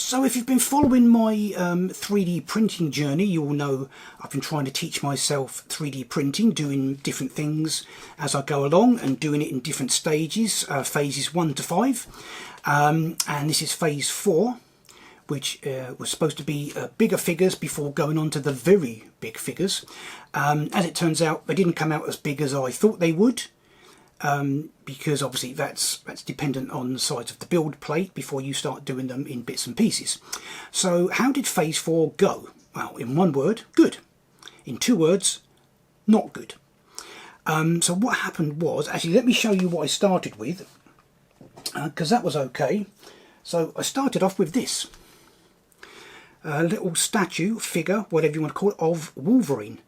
So if you've been following my 3D printing journey, you will know I've been trying to teach myself 3D printing, doing different things as I go along and doing it in different stages, phases 1 to 5. And this is phase 4, which was supposed to be bigger figures before going on to the very big figures. As it turns out, they didn't come out as big as I thought they would. Because obviously that's dependent on the size of the build plate before you start doing them in bits and pieces. So how did phase 4 go? Well, in one word, good. In 2 words, not good. So what happened was, actually let me show you what I started with, because that was okay. So I started off with this. A little statue, figure, whatever you want to call it, of Wolverine.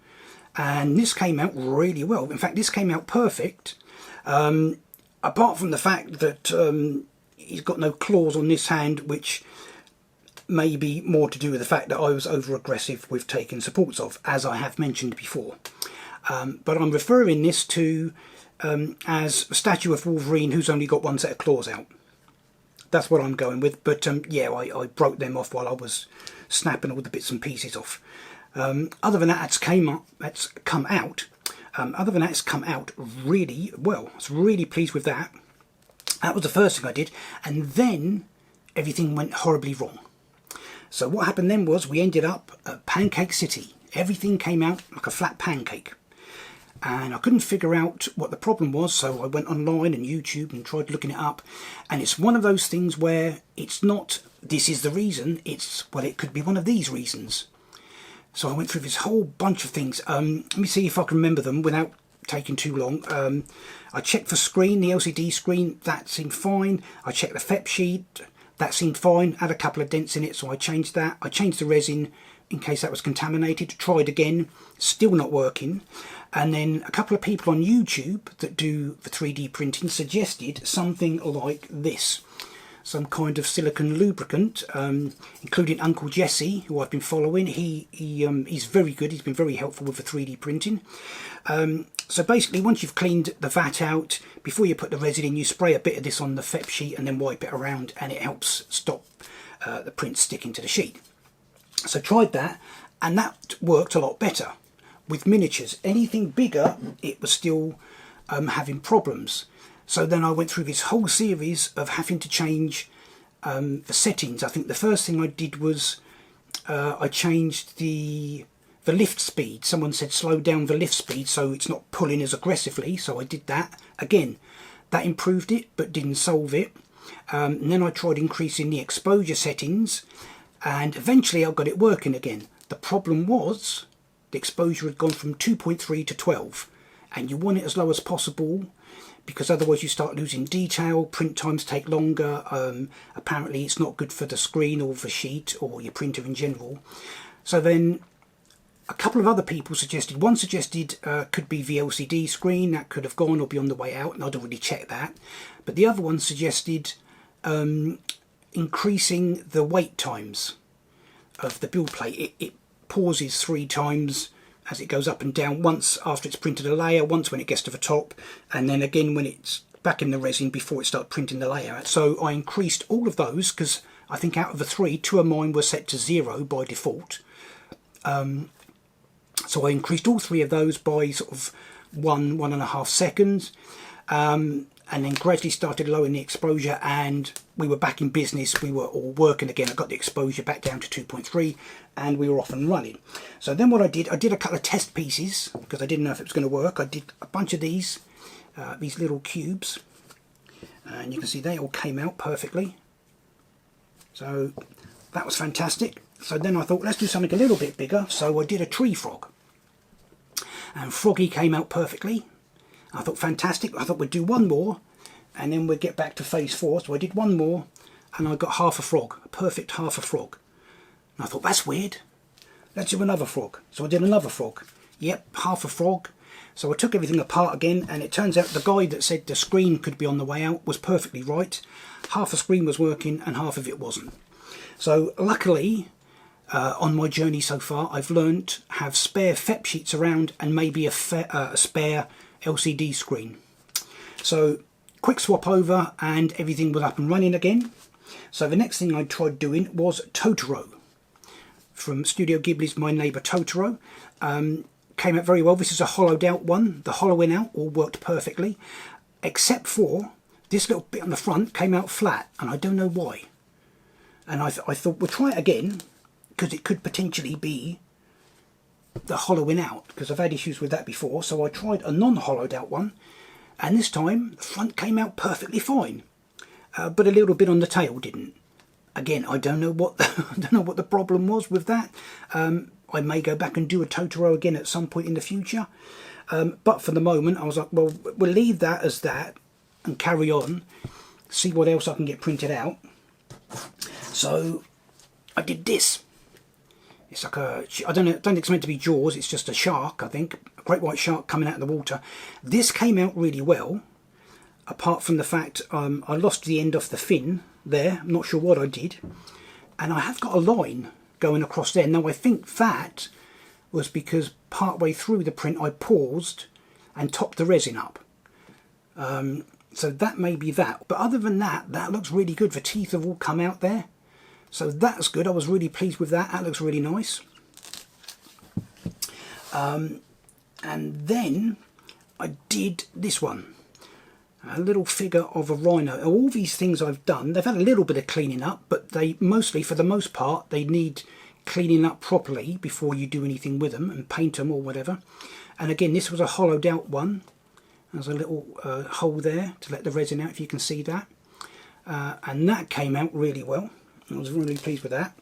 And this came out really well. In fact, this came out perfect. Apart from the fact that he's got no claws on this hand, which may be more to do with the fact that I was over aggressive with taking supports off, as I have mentioned before. But I'm referring this to as a statue of Wolverine who's only got one set of claws out. That's what I'm going with. But yeah, I broke them off while I was snapping all the bits and pieces off. Other than that, that's come out. Other than that, it's come out really well. I was really pleased with that. That was the first thing I did. And then everything went horribly wrong. So what happened then was we ended up at Pancake City. Everything came out like a flat pancake. And I couldn't figure out what the problem was, so I went online and YouTube and tried looking it up. And it's one of those things where it's not, this is the reason, it's, well, it could be one of these reasons. So I went through this whole bunch of things. Let me see if I can remember them without taking too long. I checked the screen, the LCD screen, that seemed fine. I checked the FEP sheet, that seemed fine. Had a couple of dents in it, so I changed that. I changed the resin in case that was contaminated. Tried again, still not working. And then a couple of people on YouTube that do the 3D printing suggested something like this. Some kind of silicone lubricant, including Uncle Jesse, who I've been following. He's very good. He's been very helpful with the 3D printing. So basically, once you've cleaned the vat out, before you put the resin in, you spray a bit of this on the FEP sheet and then wipe it around, and it helps stop the print sticking to the sheet. So tried that, and that worked a lot better. With miniatures, anything bigger, it was still having problems. So then I went through this whole series of having to change the settings. I think the first thing I did was I changed the lift speed. Someone said slow down the lift speed so it's not pulling as aggressively. So I did that. Again, that improved it but didn't solve it. And then I tried increasing the exposure settings, and eventually I got it working again. The problem was the exposure had gone from 2.3 to 12, and you want it as low as possible, because otherwise you start losing detail, print times take longer, apparently it's not good for the screen or the sheet or your printer in general. So then a couple of other people suggested, one suggested could be the LCD screen, that could have gone or be on the way out, and I'd already checked that. But the other one suggested increasing the wait times of the build plate. It pauses 3 times as it goes up and down, once after it's printed a layer, once when it gets to the top, and then again when it's back in the resin before it starts printing the layer. So I increased all of those, because I think out of the 3, 2 of mine were set to 0 by default. So I increased all 3 of those by sort of 1.5 seconds, and then gradually started lowering the exposure, and we were back in business. We were all working again. I got the exposure back down to 2.3, and we were off and running. So then what I did a couple of test pieces, because I didn't know if it was going to work. I did a bunch of these little cubes, and you can see they all came out perfectly. So that was fantastic. So then I thought, let's do something a little bit bigger. So I did a tree frog, and Froggy came out perfectly. I thought, fantastic. I thought we'd do one more and then we'd get back to phase 4. So I did one more and I got half a frog, a perfect half a frog. And I thought, that's weird. Let's do another frog. So I did another frog. Yep, half a frog. So I took everything apart again, and it turns out the guy that said the screen could be on the way out was perfectly right. Half the screen was working and half of it wasn't. So luckily, on my journey so far, I've learnt have spare FEP sheets around and maybe a spare LCD screen. So quick swap over and everything was up and running again. So the next thing I tried doing was Totoro from Studio Ghibli's My Neighbour Totoro. Came out very well. This is a hollowed out one. The hollowing out all worked perfectly, except for this little bit on the front came out flat, and I don't know why. And I thought we'll try it again, because it could potentially be the hollowing out, because I've had issues with that before. So I tried a non-hollowed out one, and this time the front came out perfectly fine, but a little bit on the tail didn't. Again, I don't know what I don't know what the problem was with that. I may go back and do a Totoro again at some point in the future, but for the moment I was like, well, we'll leave that as that and carry on, see what else I can get printed out. So I did this. It's like a, I don't think it's meant to be Jaws, it's just a shark, I think, a great white shark coming out of the water. This came out really well, apart from the fact I lost the end off the fin there. I'm not sure what I did, and I have got a line going across there. Now I think that was because part way through the print I paused and topped the resin up. So that may be that, but other than that, that looks really good. The teeth have all come out there, so that's good. I was really pleased with that. That looks really nice. And then I did this one, a little figure of a rhino. All these things I've done, they've had a little bit of cleaning up, but they mostly, for the most part, they need cleaning up properly before you do anything with them and paint them or whatever. And again, this was a hollowed out one. There's a little hole there to let the resin out, if you can see that. And that came out really well. I was really pleased with that.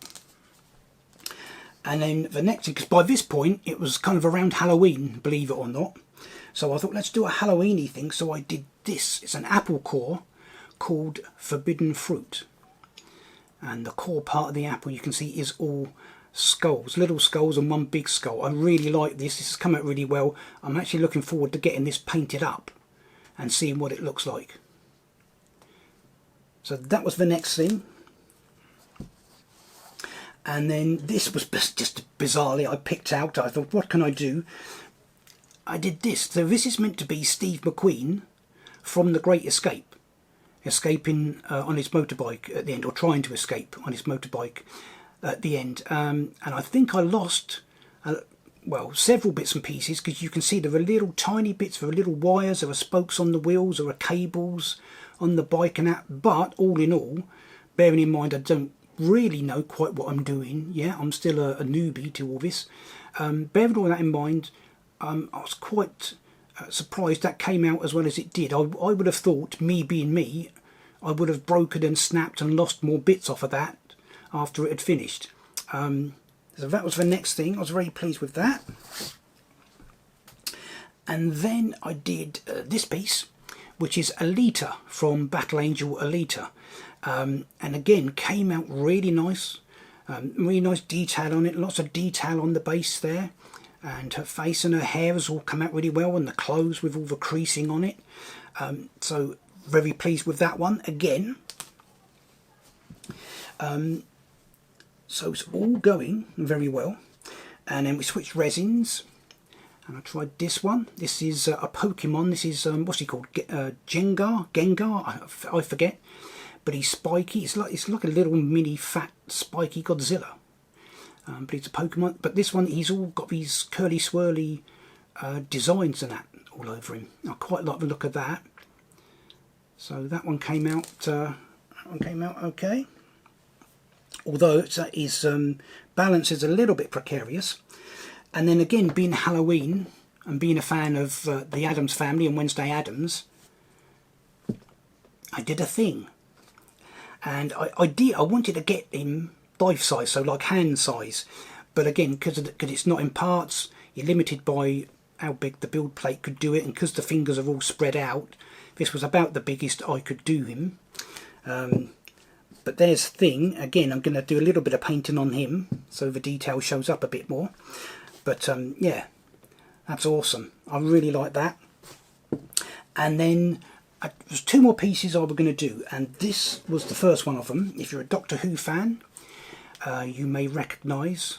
And then the next thing, because by this point it was kind of around Halloween, believe it or not. So I thought, let's do a Halloween-y thing. So I did this. It's an apple core called Forbidden Fruit. And the core part of the apple, you can see, is all skulls, little skulls and one big skull. I really like this. This has come out really well. I'm actually looking forward to getting this painted up and seeing what it looks like. So that was the next thing. And then this was just bizarrely I picked out. I thought, what can I do? I did this. So this is meant to be Steve McQueen from The Great Escape, escaping on his motorbike at the end, or trying to escape on his motorbike at the end. And I think I lost, well, several bits and pieces, because you can see there are little tiny bits, there are little wires, there are spokes on the wheels, there are cables on the bike and that. But all in all, bearing in mind I don't really know quite what I'm doing. Yeah, I'm still a newbie to all this. Bearing all that in mind, I was quite surprised that came out as well as it did. I would have thought, me being me, I would have broken and snapped and lost more bits off of that after it had finished. So that was the next thing. I was very pleased with that. And then I did this piece, which is Elita from Battle Angel Elita. And again, came out really nice. Really nice detail on it. Lots of detail on the base there. And her face and her hair has all come out really well, and the clothes with all the creasing on it. So very pleased with that one again. So it's all going very well. And then we switched resins, and I tried this one. This is a Pokemon. This is what's he called? Gengar. I forget. But he's spiky. It's like a little mini fat spiky Godzilla. But it's a Pokemon. But this one, he's all got these curly swirly designs and that all over him. I quite like the look of that. So that one came out. Okay. Although his balance is a little bit precarious. And then again, being Halloween and being a fan of the Addams Family and Wednesday Addams, I did a thing. And I wanted to get him life size, so like hand size, but again, because it's not in parts, you're limited by how big the build plate could do it, and because the fingers are all spread out, this was about the biggest I could do him. But there's the thing, again, I'm going to do a little bit of painting on him so the detail shows up a bit more. But yeah, that's awesome. I really like that. And then there's two more pieces I was going to do, and this was the first one of them. If you're a Doctor Who fan, you may recognise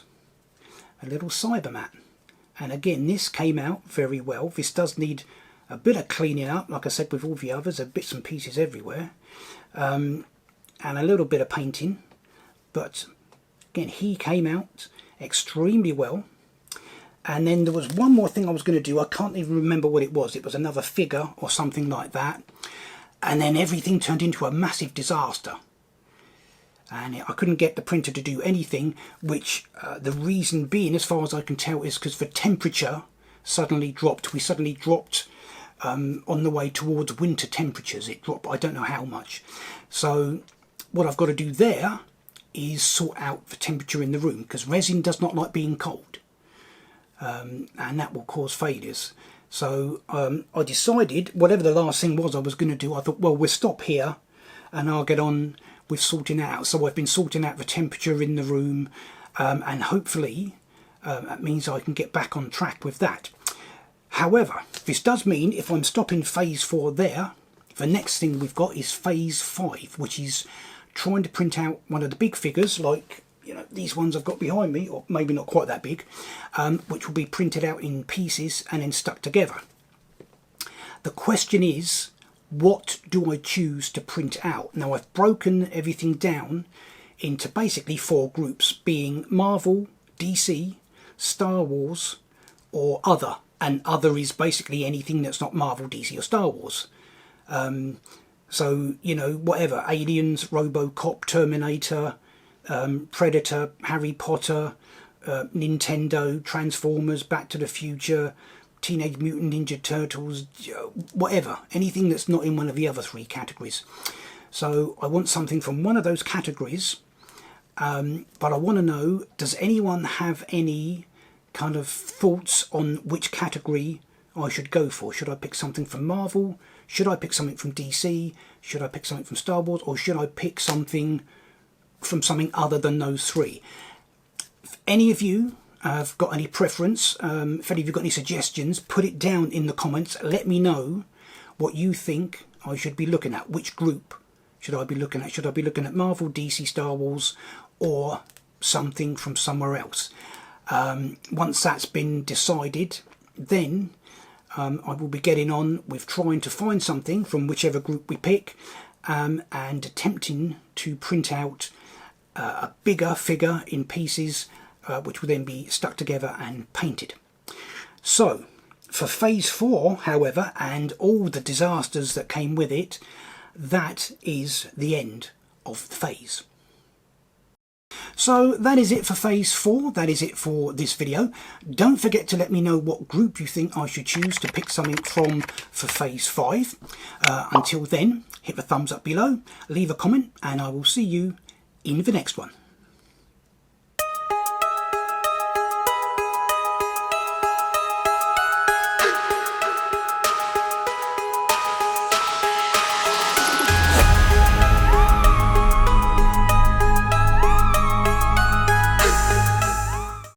a little Cyberman. And again, this came out very well. This does need a bit of cleaning up, like I said with all the others, there are bits and pieces everywhere. and a little bit of painting, but again, he came out extremely well. And then there was one more thing I was going to do. I can't even remember what it was. It was another figure or something like that. And then everything turned into a massive disaster. And I couldn't get the printer to do anything, which the reason being, as far as I can tell, is because the temperature suddenly dropped. We suddenly dropped on the way towards winter temperatures. It dropped, I don't know how much. So what I've got to do there is sort out the temperature in the room, because resin does not like being cold. And that will cause failures. So I decided, whatever the last thing was I was going to do, I thought, well, we'll stop here and I'll get on with sorting out. So I've been sorting out the temperature in the room, and hopefully that means I can get back on track with that. However, this does mean if I'm stopping phase 4 there, the next thing we've got is phase 5, which is trying to print out one of the big figures, like, you know, these ones I've got behind me, or maybe not quite that big, which will be printed out in pieces and then stuck together. The question is, what do I choose to print out? Now, I've broken everything down into basically 4 groups, being Marvel, DC, Star Wars, or other. And other is basically anything that's not Marvel, DC, or Star Wars. So, you know, whatever, Aliens, RoboCop, Terminator, Predator, Harry Potter, Nintendo, Transformers, Back to the Future, Teenage Mutant Ninja Turtles, whatever, anything that's not in one of the other 3 categories. So I want something from one of those categories, but I want to know, does anyone have any kind of thoughts on which category I should go for? Should I pick something from Marvel? Should I pick something from DC? Should I pick something from Star Wars? Or should I pick something from something other than those 3? If any of you have got any preference, if any of you got any suggestions, put it down in the comments. Let me know what you think I should be looking at. Which group should I be looking at? Should I be looking at Marvel, DC, Star Wars, or something from somewhere else? Once that's been decided, then I will be getting on with trying to find something from whichever group we pick, and attempting to print out a bigger figure in pieces, which will then be stuck together and painted. So for phase 4, however, and all the disasters that came with it, that is the end of the phase. So that is it for phase 4, that is it for this video. Don't forget to let me know what group you think I should choose to pick something from for phase 5. Until then, hit the thumbs up below, leave a comment, and I will see you in the next one.